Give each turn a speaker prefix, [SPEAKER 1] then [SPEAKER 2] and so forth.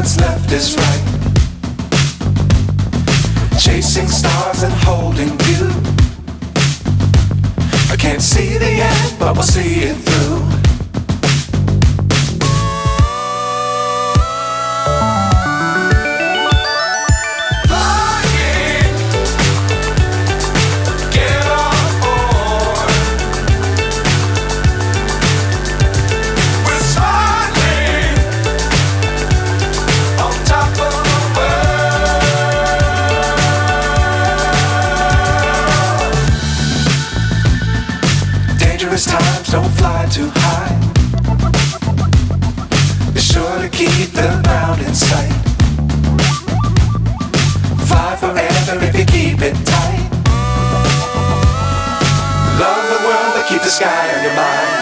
[SPEAKER 1] what's left is right. Chasing stars and holding you. I can't see the end, but we'll see it through. Times don't fly too high. Be sure to keep the ground in sight. Fly forever if you keep it tight. Love the world, but keep the sky on your mind.